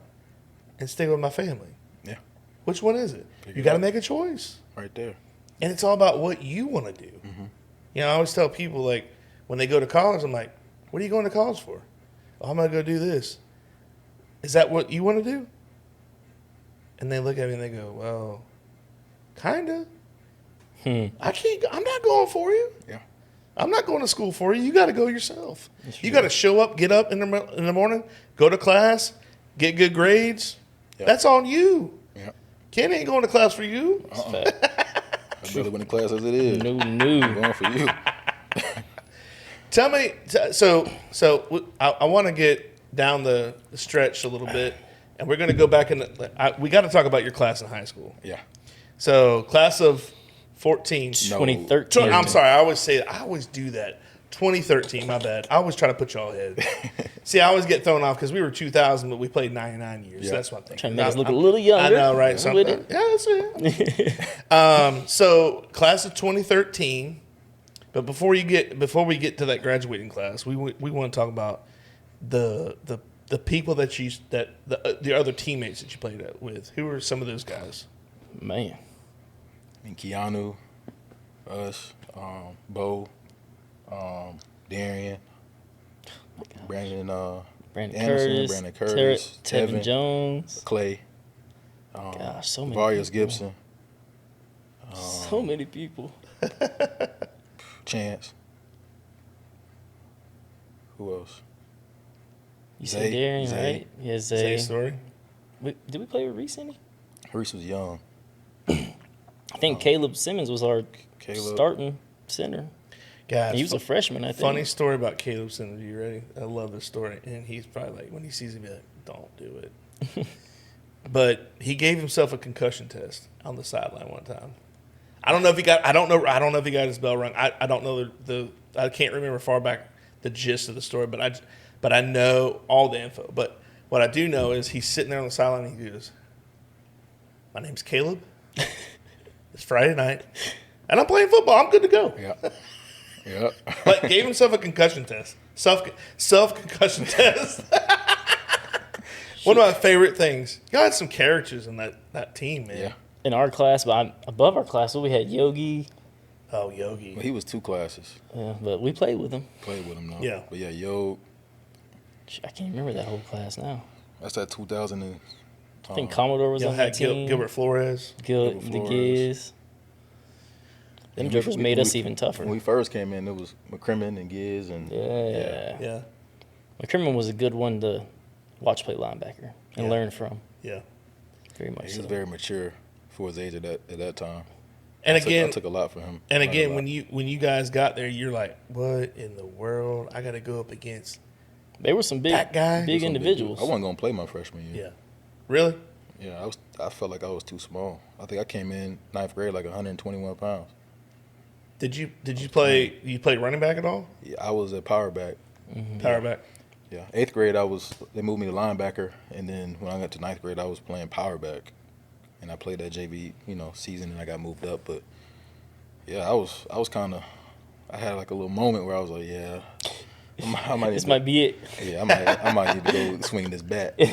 and stay with my family? Yeah. Which one is it? You got to make a choice. Right there. And it's all about what you want to do. Mm-hmm. You know, I always tell people, like, when they go to college, I'm like, what are you going to college for? Oh, I'm going to go do this. Is that what you want to do? And they look at me and they go, well, kind of. I'm not going for you. Yeah. I'm not going to school for you. You got to go yourself. You got to show up, get up in the morning, go to class, get good grades. Yeah. That's on you. Yeah. Ken ain't going to class for you. I'd rather win the class as it is. No. I'm going for you. Tell me, so I want to get down the stretch a little bit, and we're going to go back we got to talk about your class in high school. Yeah. So class of 14. No. 2013. I'm sorry, I always do that. 2013, my bad. I always try to put y'all ahead. See, I always get thrown off because we were 2000, but we played 99 years. Yeah. That's what I'm thinking. Trying to make us look a little younger. I know, right? I'm So with it. yeah, that's it. So class of 2013. But before we get to that graduating class, we want to talk about the people that the other teammates that you played with. Who were some of those guys? Man. I mean, Keanu, us, Bo, Darian, Brandon Anderson, Brandon Curtis, Devyn Jones, Clay, gosh, so many Various people. Gibson, So many people. Chance. Who else? You Zay, said Darian, Zay. right? Yeah, Say Zay. story. Did we play with Reese any? Reese was young. I think Caleb Simmons was our starting center. Guys, He was a freshman, I think. funny story about Caleb Simmons. You ready? I love this story, and he's probably like, when he sees it, be like, "Don't do it." But he gave himself a concussion test on the sideline one time. I don't know if he got his bell rung. I don't know I can't remember far back the gist of the story, but I know all the info. But what I do know is he's sitting there on the sideline and he goes, "My name's Caleb. It's Friday night, and I'm playing football. I'm good to go." Yeah. Yeah. But gave himself a concussion test, self concussion test. One of my favorite things. You had some characters in that team, man. Yeah. In our class, but above our class, we had Yogi. Oh, Yogi. Well, he was 2 classes. Yeah, but we played with him. Played with him though. Yeah. But yeah, Yo, I can't remember that whole class now. that's that 2000 and I think Commodore was You on had that team. Gilbert Flores. Gilbert Flores. the Giz. Them jokers made us even tougher. When we first came in, it was McCrimmon and Giz and Yeah. McCrimmon was a good one to watch play linebacker and learn from. Yeah. Very much he so. was very mature for his age at that time. And I took a lot from him. And Learned a again, lot. when you guys got there, you're like, what in the world? I got to go up against They were some big, that guy. big Some big individuals. dudes. I wasn't gonna play my freshman year. Yeah. Really? Yeah, I felt like I was too small. I think I came in 9th grade like 121 pounds. Did you play? You played running back at all? Yeah, I was a power back. Power back. Yeah, 8th grade they moved me to linebacker, and then when I got to 9th grade, I was playing power back, and I played that JV season, and I got moved up. But yeah, I was kind of, I had like a little moment where I was like, yeah, I might This might be it. Yeah, I might need to go swing this bat, in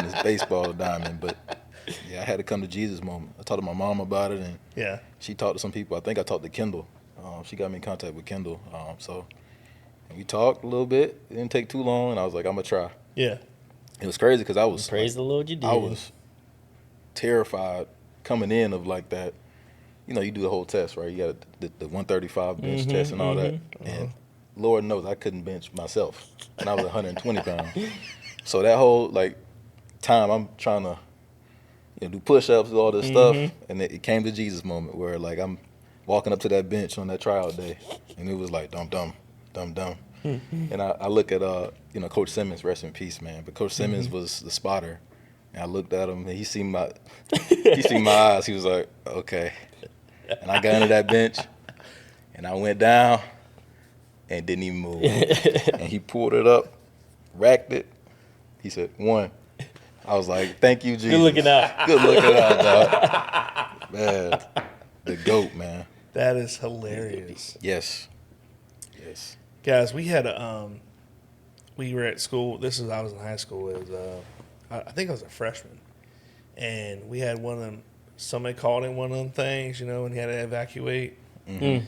this baseball diamond. But yeah, I had to come to Jesus moment. I talked to my mom about it, and Yeah. she talked to some people. I think I talked to Kendall. She got me in contact with Kendall. And we talked a little bit. It didn't take too long, and I was like, I'm gonna try. Yeah. It was crazy because I was Praise the Lord you did. I was terrified coming in of like that. You do the whole test, right? You got the 135 bench test and all that. And Lord knows I couldn't bench myself, and I was 120 pounds. So that whole time I'm trying to do push-ups and all this stuff, and it came to Jesus moment where I'm walking up to that bench on that tryout day, and it was like dum dum. And I look at Coach Simmons, rest in peace, man. But Coach Simmons was the spotter, and I looked at him, and he seen my eyes. He was like, okay. And I got under that bench, and I went down, and didn't even move. And he pulled it up, racked it. He said 1. I was like, thank you, Jesus. Good looking out. Good looking out, dog. Man, the GOAT, man. That is hilarious. Yes. Guys, we had we were at school. I was in high school. It was, I think I was a freshman. And we had one of them, somebody called in one of them things, and he had to evacuate. Mm-hmm.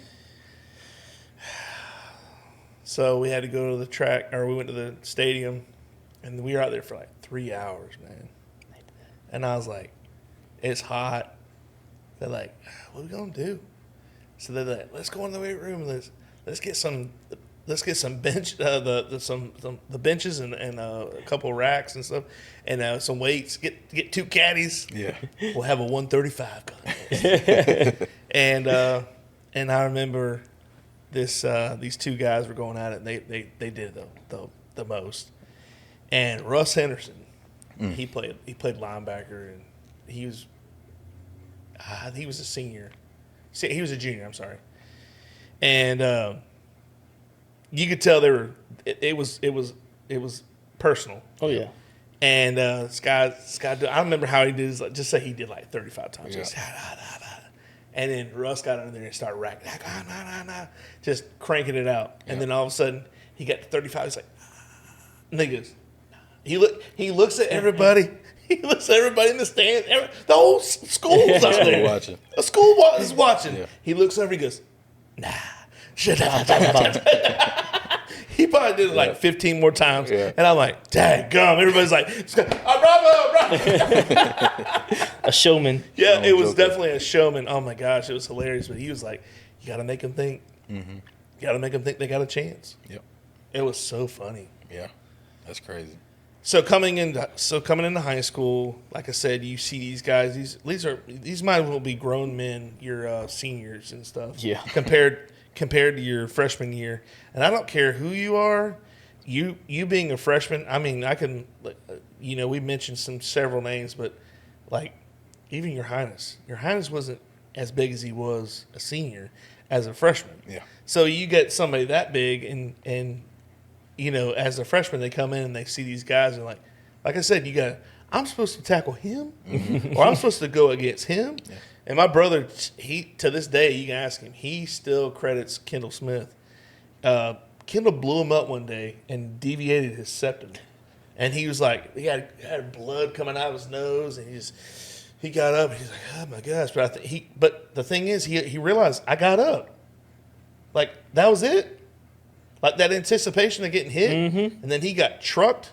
So we had to go to the track, or we went to the stadium, and we were out there for like 3 hours, man. And I was like, it's hot. They're like, what are we going to do? So they're like, let's go in the weight room and let's get some bench, the benches and a couple of racks and stuff, and some weights. Get 2 caddies. Yeah. We'll have a 135 contest. and I remember these 2 guys were going at it, and they did the most. And Russ Henderson, he played linebacker, and he was a senior. He was a junior. I'm sorry. And you could tell it was personal. Oh yeah. And Scott, I remember how he did. Just say he did like 35 times. Yeah. And then Russ got under there and started racking, just cranking it out. And then all of a sudden he got to 35. He's like, and he goes, he looks at everybody. He looks at everybody in the stands. The whole school's out there. Watching. The school is watching. Yeah. He looks over. He goes, nah. Shut up. He probably did it like 15 more times. Yeah. And I'm like, dang gum. Everybody's like, bravo. A showman. Yeah, No, it was joking. definitely a showman. Oh, my gosh. It was hilarious. But he was like, you got to make them think. Mm-hmm. You got to make them think they got a chance. Yep. It was so funny. Yeah. That's crazy. So coming into high school, like I said, you see these guys. These might as well be grown men. Your seniors and stuff. Yeah. Compared to your freshman year, and I don't care who you are. You being a freshman, I mean, I can, we mentioned several names, but like even Your Highness wasn't as big as he was a senior as a freshman. Yeah. So you get somebody that big, and as a freshman, they come in and they see these guys and like I said, I'm supposed to tackle him, or I'm supposed to go against him. Yeah. And my brother, to this day, you can ask him, he still credits Kendall Smith. Kendall blew him up one day and deviated his septum. And he was like, he had blood coming out of his nose, and he got up and he's like, oh my gosh. But the thing is, he realized I got up. Like, that was it. Like that anticipation of getting hit, and then he got trucked,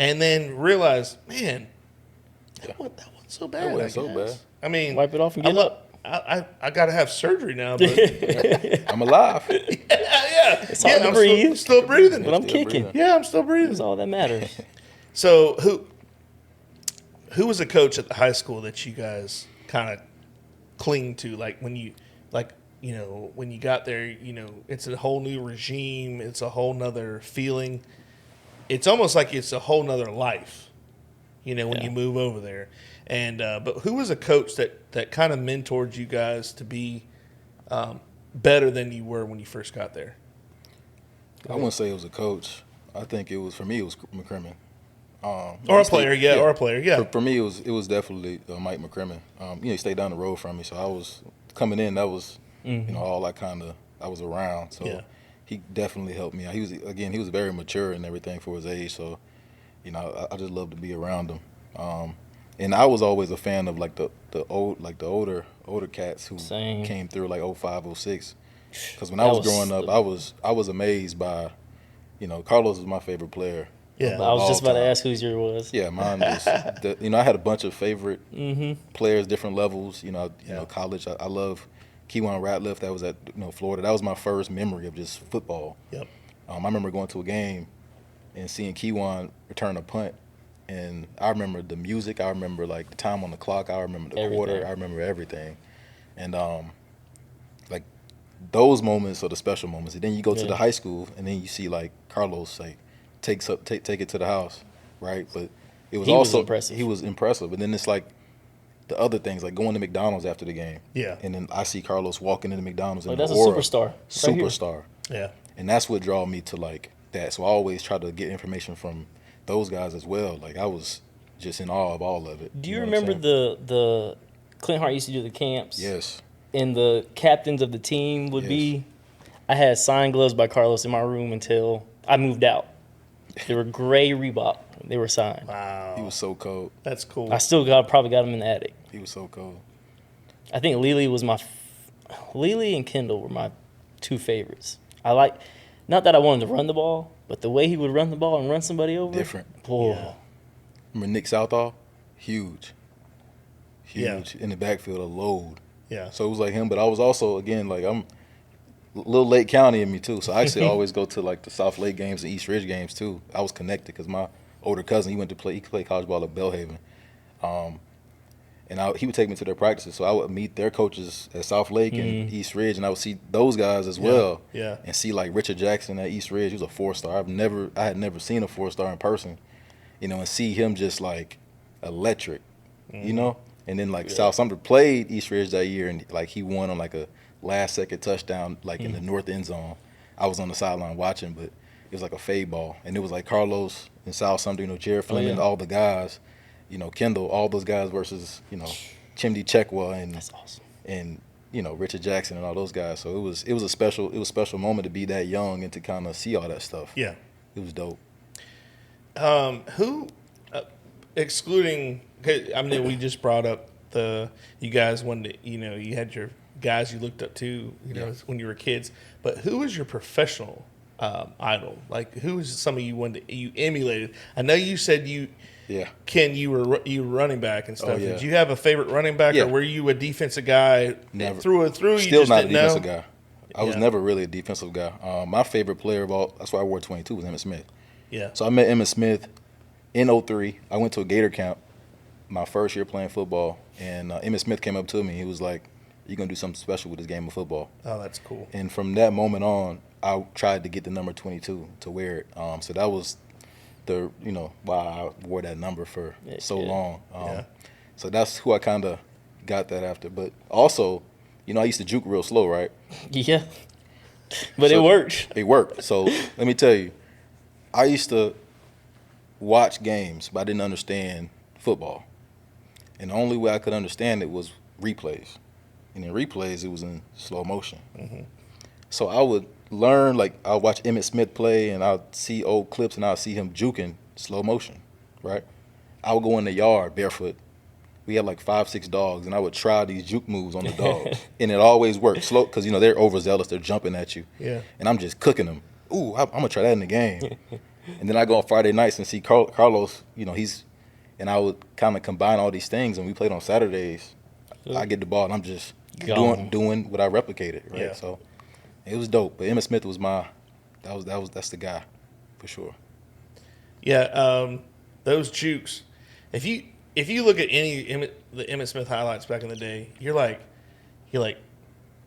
and then realized, man, that wasn't so bad. That wasn't so bad. I mean, Wipe it off and get up. I got to have surgery now, but I'm alive. yeah, It's hard to I'm breathe. still breathing. But I'm Still kicking. breathing. Yeah, I'm still breathing. That's all that matters. So who was a coach at the high school that you guys kind of cling to, like when you got there, it's a whole new regime, it's a whole nother feeling. It's almost like it's a whole nother life, when you move over there. And but who was a coach that kind of mentored you guys to be better than you were when you first got there? I wouldn't say it was a coach. I think it was McCrimmon. Or a player, yeah. For me, it was definitely Mike McCrimmon. He stayed down the road from me, so I was coming in. That was all I was around. So he definitely helped me out. He was very mature and everything for his age. So I just loved to be around him. And I was always a fan of like the older cats who came through like 05, 06. Because when I was growing up, I was amazed by, Carlos was my favorite player. Yeah, I was just about to ask who's your was. Yeah, mine was. I had a bunch of favorite players, different levels. College. I love Keywan Ratliff. That was at Florida. That was my first memory of just football. Yep. I remember going to a game and seeing Keywan return a punt, and I remember the music. I remember like the time on the clock. I remember the quarter. I remember everything, and like those moments are the special moments. And then you go to the high school, and then you see like Carlos say, take it to the house, right? But it was He was also impressive. He was impressive. And then it's like the other things, like going to McDonald's after the game. Yeah. And then I see Carlos walking into McDonald's and That's a aura, superstar. superstar. Yeah. And that's what drew me to like that. So I always try to get information from those guys as well. Like I was just in awe of all of it. Do you know what I'm remember saying? the Clint Hart used to do the camps? Yes. And the captains of the team would Yes. be. I had signed gloves by Carlos in my room until I moved out. They were gray Reebok. They were signed. Wow. He was so cold. That's cool. I still probably got them in the attic. He was so cold. I think Lily and Kendall were my two favorites. Not that I wanted to run the ball, but the way he would run the ball and run somebody over. Different. Boy. Yeah. Remember Nick Southall? Huge. Yeah. In the backfield, a load. Yeah. So it was like him, but I was also, again, like I'm a little Lake County in me too. So I actually always go to like the South Lake games and East Ridge games too. I was connected because my older cousin, he could play college ball at Belhaven. And he would take me to their practices. So I would meet their coaches at South Lake and East Ridge, and I would see those guys as well. Yeah. And see like Richard Jackson at East Ridge. He was a 4-star. I had never seen a 4-star in person, and see him just like electric, And then like South Sumter played East Ridge that year, and like he won on like a last-second touchdown, like in the north end zone. I was on the sideline watching, but it was like a fade ball, and it was like Carlos and South Sumter, Jared Fleming, all the guys. Kendall, all those guys versus, Chimdi Chekwa and That's awesome. and Richard Jackson and all those guys. So it was a special moment to be that young and to kind of see all that stuff. Yeah. It was dope. Who, excluding, I mean, we just brought up you guys wanted to, you had your guys you looked up to, when you were kids, but who was your professional idol? Like, who was somebody you emulated? I know you said Ken, you were running back and stuff. Oh, yeah. Did you have a favorite running back, Yeah. or were you a defensive guy Never. through and through? Still you just not a didn't defensive know? guy. I was Yeah. never really a defensive guy. My favorite player of all, that's why I wore 22, was Emmitt Smith. Yeah. So I met Emmitt Smith in 03. I went to a Gator camp my first year playing football, and Emmitt Smith came up to me. He was like, "You're going to do something special with this game of football." Oh, that's cool. And from that moment on, I tried to get the number 22 to wear it. So that was why I wore that number for so long. So that's who I kind of got that after. But also, I used to juke real slow, right? Yeah. But it worked. It worked. So let me tell you, I used to watch games, but I didn't understand football. And the only way I could understand it was replays. And in replays, it was in slow motion. Mm-hmm. So I would learn, like I'll watch Emmitt Smith play, and I'll see old clips, and I'll see him juking slow motion, right? I would go in the yard barefoot. We had like 5-6 dogs, and I would try these juke moves on the dogs, and it always worked slow because they're overzealous, they're jumping at you, Yeah. and I'm just cooking them. Ooh, I'm gonna try that in the game, and then I go on Friday nights and see Carlos. And I would kind of combine all these things, and we played on Saturdays. I get the ball, and I'm just doing what I replicated, right? Yeah. So it was dope. But Emmitt Smith was that's the guy for sure. Yeah, those jukes. If you look at the Emmitt Smith highlights back in the day, you're like,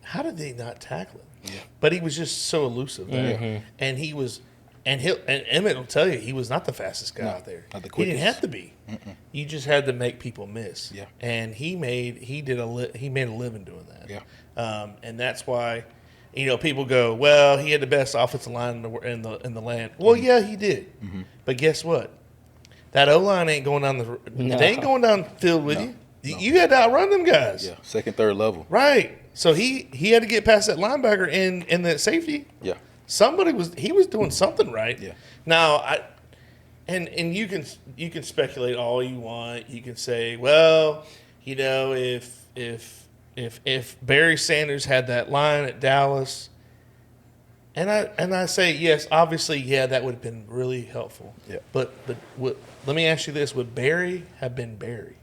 how did they not tackle him? Yeah. But he was just so elusive there, and he was, and Emmitt will tell you he was not the fastest guy out there. Not the He didn't quickest. have to be. You just had to make people miss. Yeah. And he made a living doing that. Yeah. And that's why. People go, well, he had the best offensive line in the land. Well, yeah, he did. But guess what? That O-line ain't going down they ain't going down the field with you. No. You had to outrun them guys. Yeah, second, third level. Right. So he had to get past that linebacker and that safety. Yeah. He was doing something right. Yeah. Now and you can speculate all you want. You can say, well, if Barry Sanders had that line at Dallas, and I say yes, obviously, yeah, that would have been really helpful. Yeah. But let me ask you this: would Barry have been Barry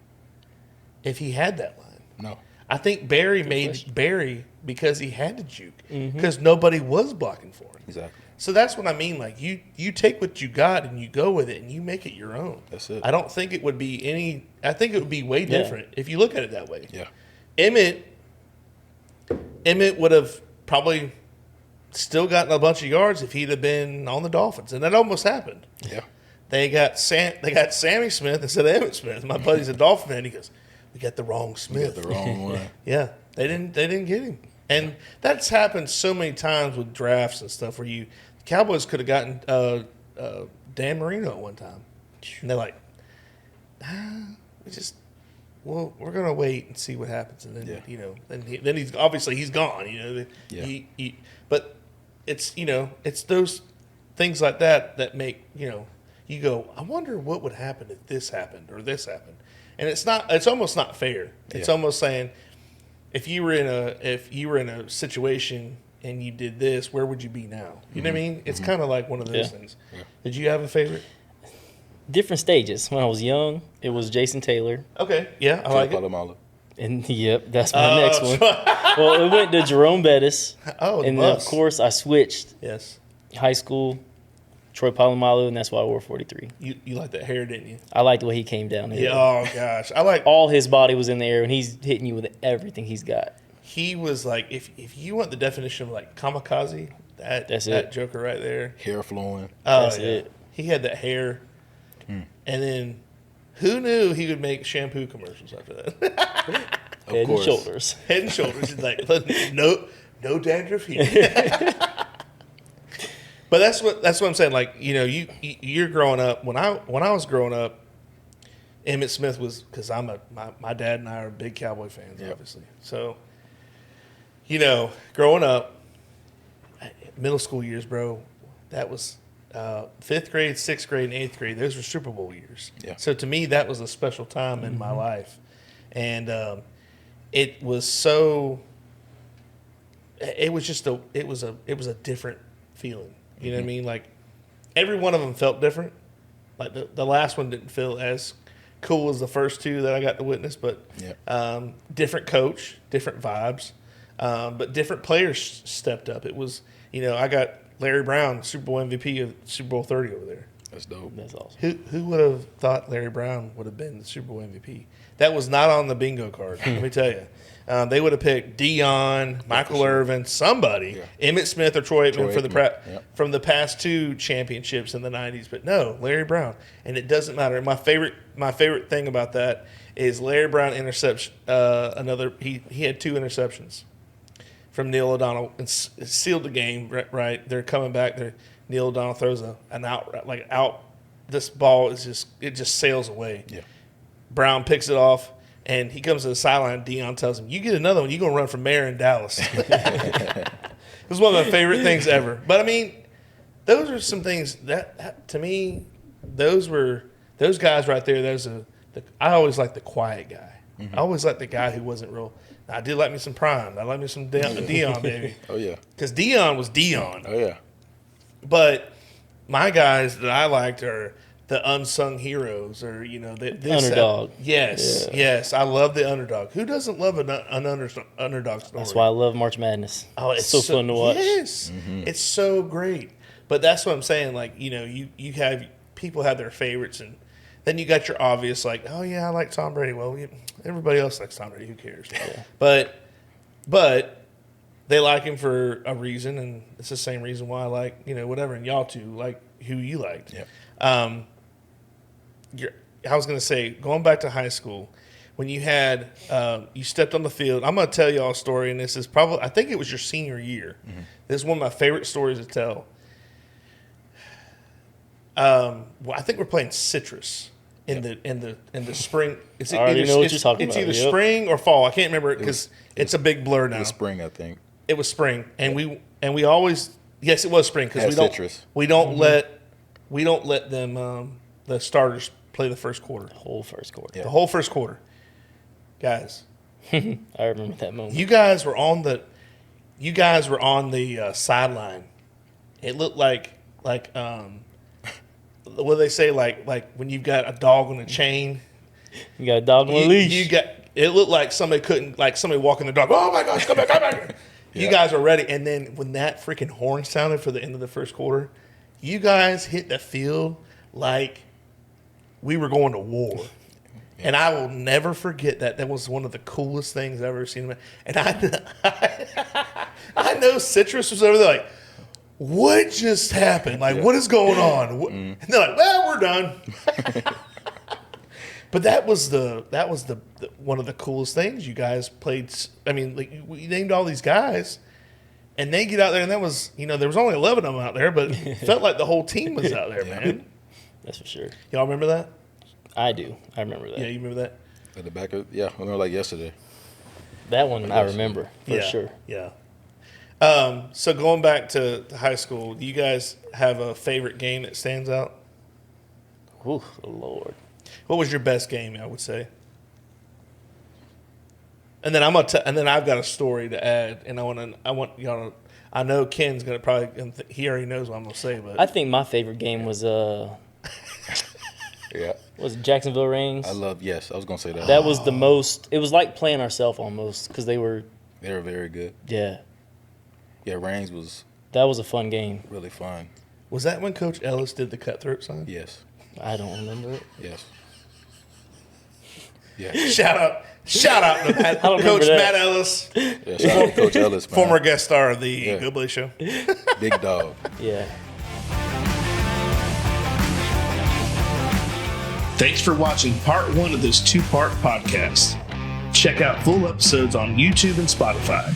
if he had that line? No. I think Barry made Barry because he had to juke because nobody was blocking for him. Exactly. So that's what I mean. Like you take what you got and you go with it and you make it your own. That's it. I don't think it would be I think it would be way different if you look at it that way. Yeah. Emmett would have probably still gotten a bunch of yards if he'd have been on the Dolphins, and that almost happened. Yeah. They got Sammy Smith instead of Emmitt Smith. My buddy's a Dolphin fan. He goes, "We got the wrong Smith." The wrong one. Yeah, they didn't get him, and that's happened so many times with drafts and stuff where the Cowboys could have gotten Dan Marino at one time, and they're like, we just, well, we're gonna wait and see what happens, and then then he's gone. But it's it's those things like that make you go, I wonder what would happen if this happened or this happened, and it's almost not fair. It's almost saying if you were in a situation and you did this, where would you be now? You know what I mean? It's kind of like one of those things. Yeah. Did you have a favorite? Different stages. When I was young, it was Jason Taylor. Okay, yeah, I like it. And that's my next one. Well, it went to Jerome Bettis. Oh, and then of course I switched. Yes. High school, Troy Polamalu, and that's why I wore 43. You like that hair, didn't you? I liked the way he came down here. Yeah. Oh gosh, I like all his body was in the air, and he's hitting you with everything he's got. He was like, if you want the definition of like kamikaze, that's that Joker right there. Hair flowing. Oh, that's it. He had that hair, and then who knew he would make shampoo commercials after that? Head and shoulders. Head and shoulders. He's like, no dandruff here. But that's what I'm saying. Like you're growing up. When I was growing up, Emmitt Smith was, because my dad and I are big Cowboy fans, obviously. So. Growing up, middle school years, bro, that was 5th grade, 6th grade, and 8th grade. Those were Super Bowl years. Yeah. So to me, that was a special time in my life, and it was so. It was just it was a different feeling. You know what I mean? Like every one of them felt different. Like the last one didn't feel as cool as the first two that I got to witness, but different coach, different vibes. But different players stepped up. It was, I got Larry Brown, Super Bowl MVP of Super Bowl 30 over there. That's dope. That's awesome. Who would have thought Larry Brown would have been the Super Bowl MVP? That was not on the bingo card, let me tell you. They would have picked Dion, Michael Irvin, somebody, Emmitt Smith or Troy Aikman from the past two championships in the 90s. But no, Larry Brown. And it doesn't matter. My favorite thing about that is Larry Brown interception. He had 2 interceptions from Neil O'Donnell and sealed the game. Right, they're coming back. Neil O'Donnell throws an out. This ball just sails away. Yeah. Brown picks it off, and he comes to the sideline. Dion tells him, "You get another one, you're gonna run for mayor in Dallas." It was one of my favorite things ever. But I mean, those are some things that to me, those guys right there. I always liked the quiet guy. Mm-hmm. I always liked the guy who wasn't real. I did like me some Prime. I like me some Dion, baby. Oh, yeah. Because Dion was Dion. Oh, yeah. But my guys that I liked are the unsung heroes, or, this underdog. Yes. I love the underdog. Who doesn't love an underdog story? That's why I love March Madness. Oh, it's so fun to watch. Yes. Mm-hmm. It's so great. But that's what I'm saying. Like, you have people have their favorites, and then you got your obvious, like, oh, yeah, I like Tom Brady. Well, everybody else likes Tom Brady. Who cares? Yeah. But they like him for a reason, and it's the same reason why I like, whatever. And y'all two like who you liked. Yeah. I was going to say, going back to high school, when you had you stepped on the field, I'm going to tell y'all a story, and this is probably, I think it was your senior year. Mm-hmm. This is one of my favorite stories to tell. I think we're playing Citrus in the spring. I already know what you're talking about. It's either spring or fall. I can't remember it because it's a big blur now. It was spring, I think. It was spring, and we always, yes, it was spring, because we don't let them the starters play the first quarter. The whole first quarter. Yeah. The whole first quarter, guys. I remember that moment. You guys were on the sideline. It looked like what do they say, like when you've got a dog on a chain. You got a dog on a leash. It looked like somebody walking the dog. Oh my gosh, come back. Yeah. You guys are ready. And then when that freaking horn sounded for the end of the first quarter, you guys hit the field like we were going to war. Yeah. And I will never forget that. That was one of the coolest things I've ever seen. And I know Citrus was over there like, what just happened? Like, what is going on? And they're like, well, we're done. But that was the one of the coolest things you guys played. I mean, like, we named all these guys, and they get out there, and that was, there was only 11 of them out there, but it felt like the whole team was out there, man. That's for sure. Y'all remember that? I do. I remember that. Yeah, you remember that? At the back of I remember like yesterday. That one I remember for sure. Yeah. So going back to high school, do you guys have a favorite game that stands out? Ooh, Lord. What was your best game? I would say. And then I've got a story to add, and I want y'all to. I know Ken's gonna probably. He already knows what I'm gonna say, but I think my favorite game was Yeah. was Jacksonville Rings. I was gonna say that. That was the most. It was like playing ourselves almost because they were very good. Yeah, Reigns was that was a fun game. really fun. was that when Coach Ellis did the cutthroat sign? Yes. I don't remember it. Yes. Yeah. Shout out to Matt, don't Coach remember that. Matt Ellis, Yeah, shout out to Coach Ellis, man. former guest star of the Yeah. Goblay Show. Big dog. Yeah. Thanks for watching part 1 of this 2-part podcast. Check out full episodes on YouTube and Spotify.